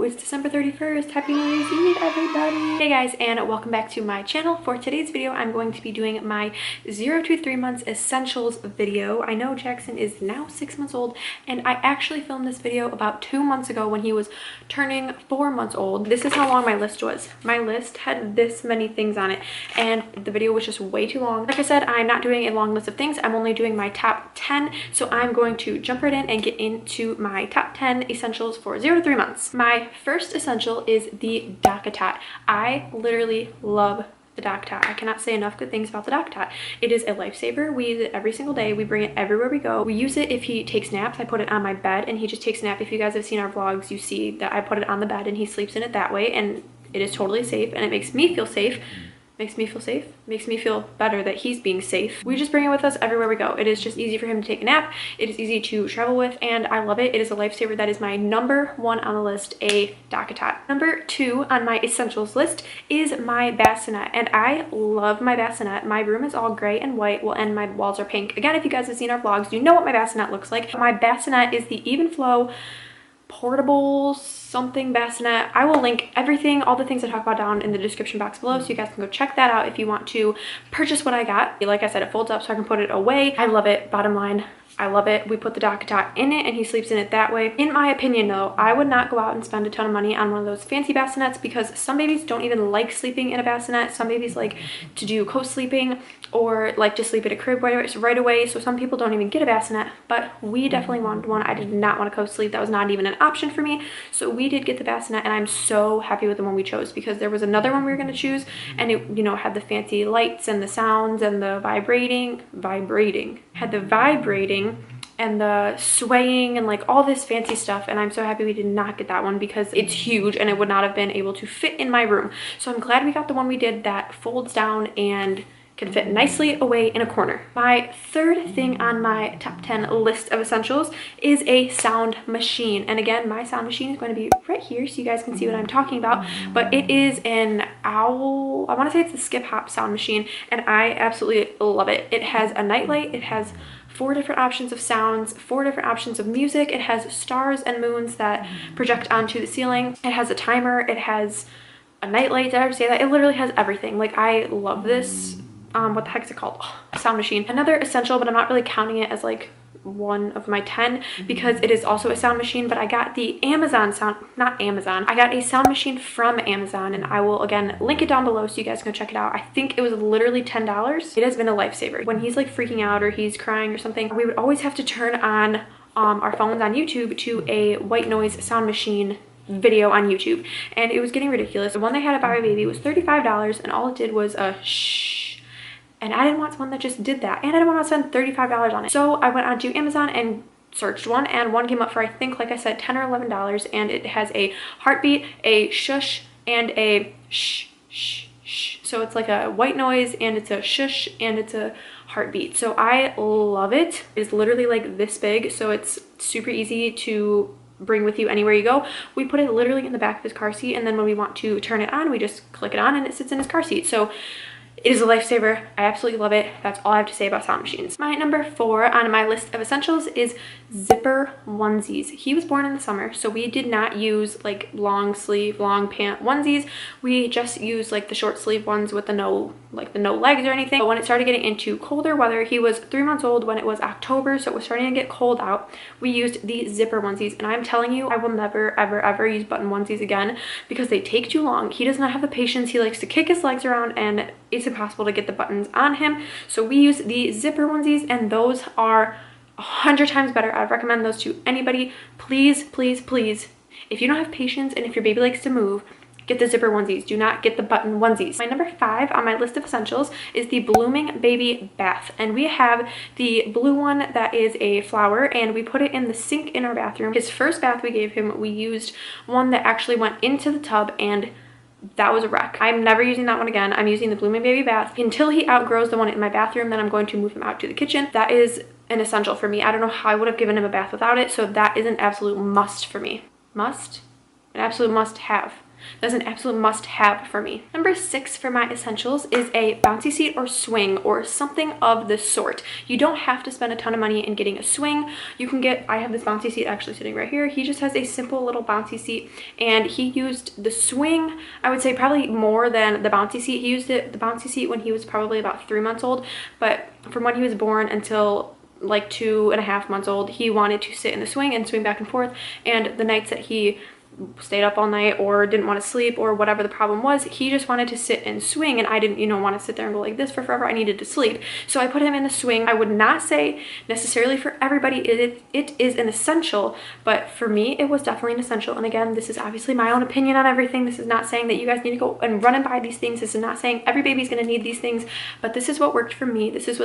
It's December 31st. Happy New Year's Eve, everybody. Hey guys, and welcome back to my channel. For today's video, I'm going to be doing my 0 to 3 months essentials video. I know Jackson is now 6 months old, and I actually filmed this video about 2 months ago when he was turning 4 months old. This is how long my list was. My list had this many things on it, and the video was just way too long. Like I said, I'm not doing a long list of things. I'm only doing my top 10, so I'm going to jump right in and get into my top 10 essentials for 0 to 3 months. My first essential is the DockATot. I literally love the DockATot. I cannot say enough good things about the DockATot. It is a lifesaver. We use it every single day. We bring it everywhere we go. We use it if he takes naps. I put it on my bed and he just takes a nap. If you guys have seen our vlogs, you see that I put it on the bed and he sleeps in it that way, and it is totally safe and it makes me feel safe. Makes me feel safe, makes me feel better that he's being safe. We just bring it with us everywhere we go. It is just easy for him to take a nap. It is easy to travel with, and I love it. It is a lifesaver. That is my number 1 on the list, a DockATot. Number 2 on my essentials list is my Bassinet, and I love my Bassinet. My room is all gray and white, well, and my walls are pink. Again, if you guys have seen our vlogs, you know what my Bassinet looks like. My Bassinet is the Even Flow portable something bassinet. I will link everything, all the things I talk about down in the description box below, so you guys can go check that out if you want to purchase what I got. Like I said, it folds up so I can put it away. I love it. Bottom line, I love it. We put the DockATot in it and he sleeps in it that way. In my opinion though, I would not go out and spend a ton of money on one of those fancy bassinets because some babies don't even like sleeping in a bassinet. Some babies like to do co-sleeping or like to sleep at a crib right away. So some people don't even get a bassinet, but we definitely wanted one. I did not want to co-sleep. That was not even an option for me. So we did get the bassinet, and I'm so happy with the one we chose because there was another one we were going to choose, and it, you know, had the fancy lights and the sounds and the vibrating and the swaying and like all this fancy stuff, and I'm so happy we did not get that one because it's huge and it would not have been able to fit in my room. So I'm glad we got the one we did that folds down and can fit nicely away in a corner. My third thing on my top 10 list of essentials is a sound machine. And again, my sound machine is going to be right here so you guys can see what I'm talking about. But it is an Owl, I want to say it's the Skip Hop sound machine, and I absolutely love it. It has a nightlight, it has 4 different options of sounds, 4 different options of music. It has stars and moons that project onto the ceiling. It has a timer, it has a nightlight. Did I ever say that? It literally has everything. Like, I love this. What the heck is it called? Oh, sound machine. Another essential, but I'm not really counting it as like one of my 10 because it is also a sound machine, but I got the I got a sound machine from Amazon, and I will again link it down below so you guys can go check it out. I think it was literally $10. It has been a lifesaver. When he's like freaking out or he's crying or something, we would always have to turn on our phones on YouTube to a white noise sound machine video on YouTube, and it was getting ridiculous. The one they had at Bouncy Baby was $35, and all it did was a shh. And I didn't want one that just did that, and I didn't want to spend $35 on it. So I went onto Amazon and searched one, and one came up for, I think, like I said, $10 or $11, and it has a heartbeat, a shush, and a shh, shh, shh. So it's like a white noise, and it's a shush, and it's a heartbeat. So I love it. It's literally like this big, so it's super easy to bring with you anywhere you go. We put it literally in the back of his car seat, and then when we want to turn it on, we just click it on, and it sits in his car seat. So it is a lifesaver. I absolutely love it. That's all I have to say about sound machines. My number 4 on my list of essentials is zipper onesies. He was born in the summer, so we did not use like long sleeve, long pant onesies. We just used like the short sleeve ones with the no legs or anything. But when it started getting into colder weather, he was 3 months old when it was October, so it was starting to get cold out. We used the zipper onesies, and I'm telling you, I will never, ever, ever use button onesies again because they take too long. He does not have the patience. He likes to kick his legs around, and it's impossible to get the buttons on him. So we use the zipper onesies, and those are 100 times better. I'd recommend those to anybody. Please, please, please, if you don't have patience and if your baby likes to move, get the zipper onesies. Do not get the button onesies. My number 5 on my list of essentials is the Blooming Baby bath, and we have the blue one that is a flower, and we put it in the sink in our bathroom. His first bath we gave him, we used one that actually went into the tub, and that was a wreck. I'm never using that one again. I'm using the Blooming Baby bath until he outgrows the one in my bathroom. Then I'm going to move him out to the kitchen. That is an essential for me. I don't know how I would have given him a bath without it, so that is an absolute must for me. Must? An absolute must have. That's an absolute must-have for me. Number 6 for my essentials is a bouncy seat or swing or something of the sort. You don't have to spend a ton of money in getting a swing. You can get, I have this bouncy seat actually sitting right here. He just has a simple little bouncy seat, and he used the swing, I would say probably more than the bouncy seat. He used the bouncy seat when he was probably about 3 months old, but from when he was born until like 2.5 months old, he wanted to sit in the swing and swing back and forth. And the nights that he stayed up all night or didn't want to sleep or whatever the problem was, he just wanted to sit and swing, and I didn't, you know, want to sit there and go like this for forever. I needed to sleep, so I put him in the swing. I would not say necessarily for everybody it is an essential, but for me it was definitely an essential. And again, this is obviously my own opinion on everything. This is not saying that you guys need to go and run and buy these things. This is not saying every baby's going to need these things, but this is what worked for me. This is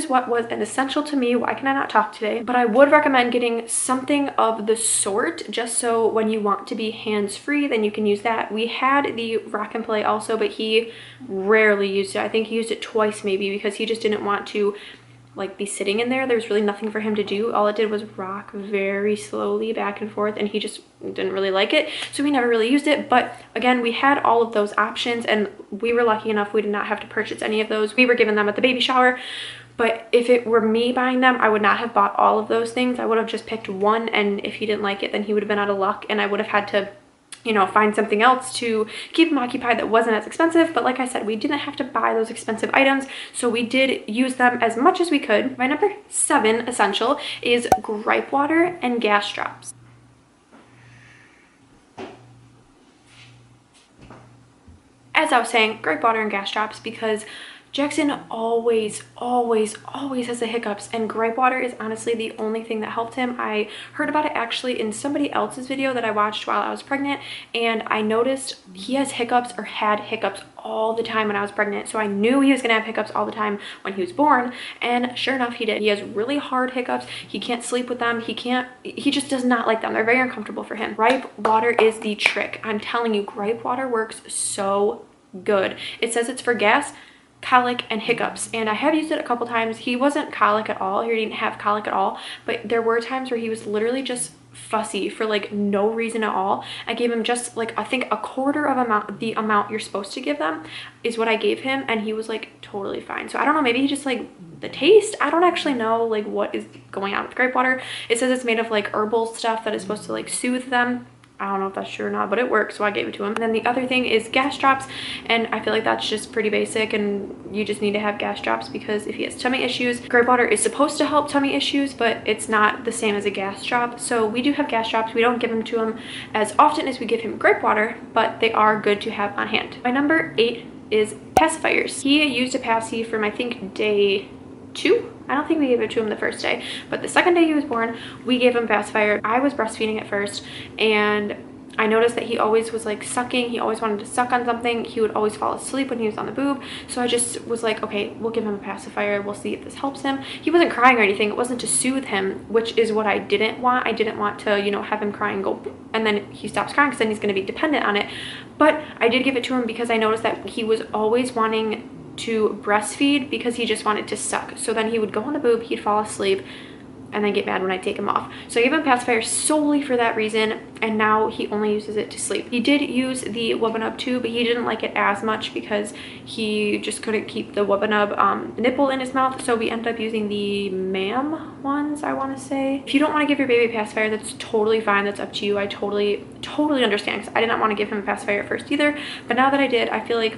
what was an essential to me. Why can I not talk today? But I would recommend getting something of the sort, just so when you want to be hands-free, then you can use that. We had the rock and play also, but he rarely used it. I think he used it twice maybe, because he just didn't want to like be sitting in there. There's really nothing for him to do. All it did was rock very slowly back and forth, and he just didn't really like it, so we never really used it. But again, we had all of those options, and we were lucky enough we did not have to purchase any of those. We were given them at the baby shower, but if it were me buying them, I would not have bought all of those things. I would have just picked one, and if he didn't like it, then he would have been out of luck, and I would have had to, you know, find something else to keep him occupied that wasn't as expensive. But like I said, we didn't have to buy those expensive items, so we did use them as much as we could. My number 7 essential is gripe water and gas drops. As I was saying, gripe water and gas drops, because Jackson always has the hiccups, and gripe water is honestly the only thing that helped him. I heard about it actually in somebody else's video that I watched while I was pregnant, and I noticed he has hiccups, or had hiccups, all the time when I was pregnant. So I knew he was gonna have hiccups all the time when he was born, and sure enough, he did. He has really hard hiccups. He can't sleep with them. He just does not like them. They're very uncomfortable for him. Gripe water is the trick. I'm telling you, gripe water works so good. It says it's for gas, colic, and hiccups, and I have used it a couple times. He wasn't colic at all. He didn't have colic at all, but there were times where he was literally just fussy for like no reason at all. I gave him just like, I think a quarter of the amount you're supposed to give them is what I gave him, and he was like totally fine. So I don't know, maybe he just like the taste. I don't actually know like what is going on with grape water. It says it's made of like herbal stuff that is supposed to like soothe them. I don't know if that's true or not, but it works, so I gave it to him. And then the other thing is gas drops, and I feel like that's just pretty basic, and you just need to have gas drops because if he has tummy issues, grape water is supposed to help tummy issues, but it's not the same as a gas drop. So we do have gas drops. We don't give them to him as often as we give him grape water, but they are good to have on hand. My number 8 is pacifiers. He used a Passkey from I think day 2. I don't think we gave it to him the first day, but the second day he was born, we gave him pacifier. I was breastfeeding at first, and I noticed that he always was like sucking. He always wanted to suck on something. He would always fall asleep when he was on the boob. So I just was like, okay, we'll give him a pacifier. We'll see if this helps him. He wasn't crying or anything. It wasn't to soothe him, which is what I didn't want. I didn't want to, you know, have him cry and go, and then he stops crying because then he's going to be dependent on it. But I did give it to him because I noticed that he was always wanting to breastfeed because he just wanted to suck. So then he would go on the boob, he'd fall asleep, and then get mad when I take him off. So I gave him pacifier solely for that reason, and now he only uses it to sleep. He did use the Wubbanub too, but he didn't like it as much because he just couldn't keep the Wubbanub nipple in his mouth, so we ended up using the MAM ones, I want to say. If you don't want to give your baby a pacifier, that's totally fine. That's up to you. I totally understand, because I did not want to give him a pacifier at first either, but now that I did, I feel like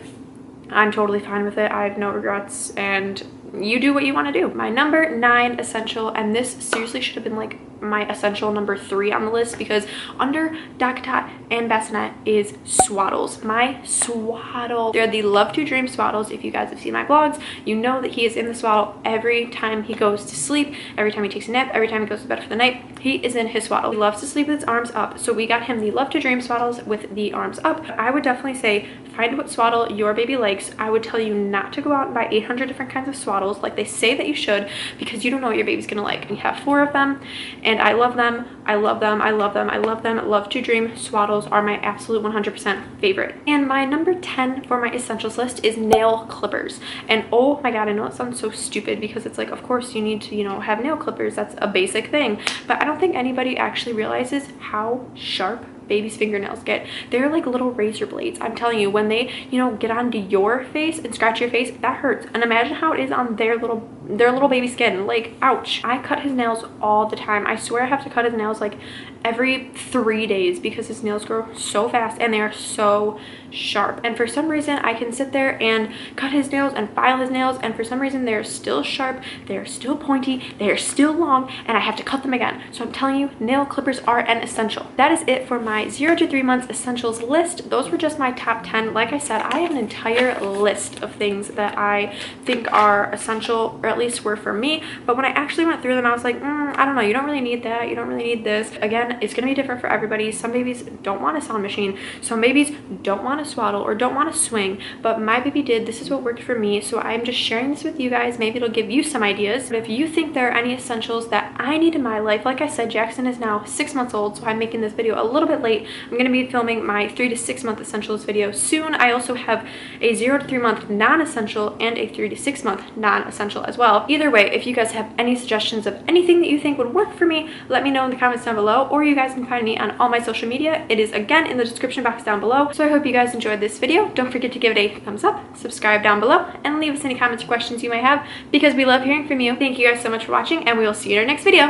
I'm totally fine with it. I have no regrets, and you do what you want to do. My number 9 essential, and this seriously should have been like my essential number 3 on the list, because under Dot and Bassinet is Swaddles. My Swaddle. They're the Love to Dream Swaddles. If you guys have seen my vlogs, you know that he is in the Swaddle every time he goes to sleep, every time he takes a nap, every time he goes to bed for the night. He is in his Swaddle. He loves to sleep with his arms up, so we got him the Love to Dream Swaddles with the arms up. I would definitely say find what swaddle your baby likes. I would tell you not to go out and buy 800 different kinds of swaddles like they say that you should, because you don't know what your baby's gonna like. We have 4 of them, and I love them. I love them. I love them. I love them. Love to Dream swaddles are my absolute 100% favorite. And my number 10 for my essentials list is nail clippers. And oh my god, I know it sounds so stupid because it's like, of course you need to, you know, have nail clippers. That's a basic thing, but I don't think anybody actually realizes how sharp baby's fingernails get. They're like little razor blades. I'm telling you, when they, you know, get onto your face and scratch your face, that hurts. And imagine how it is on their little baby skin. Like, ouch. I cut his nails all the time. I swear I have to cut his nails like every 3 days because his nails grow so fast and they are so sharp. And for some reason I can sit there and cut his nails and file his nails, and for some reason they're still sharp, they're still pointy, they're still long, and I have to cut them again. So I'm telling you, nail clippers are an essential. That is it for my 0 to 3 months essentials list. Those were just my top 10. Like I said, I have an entire list of things that I think are essential, or at least were for me, but when I actually went through them I was like, I don't know, you don't really need that, you don't really need this. Again, it's gonna be different for everybody. Some babies don't want a sound machine, some babies don't want to swaddle or don't want to swing, but my baby did. This is what worked for me, so I'm just sharing this with you guys. Maybe it'll give you some ideas. But if you think there are any essentials that I need in my life, like I said, Jackson is now 6 months old, so I'm making this video a little bit late. I'm going to be filming my 3 to 6 month essentials video soon. I also have a 0 to 3 month non-essential and a 3 to 6 month non-essential as well. Either way, if you guys have any suggestions of anything that you think would work for me, let me know in the comments down below, or you guys can find me on all my social media. It is again in the description box down below. So I hope you guys enjoyed this video. Don't forget to give it a thumbs up, subscribe down below, and leave us any comments or questions you might have, because we love hearing from you. Thank you guys so much for watching, and we will see you in our next video.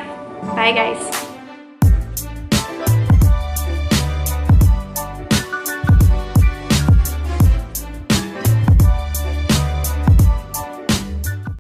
Bye guys.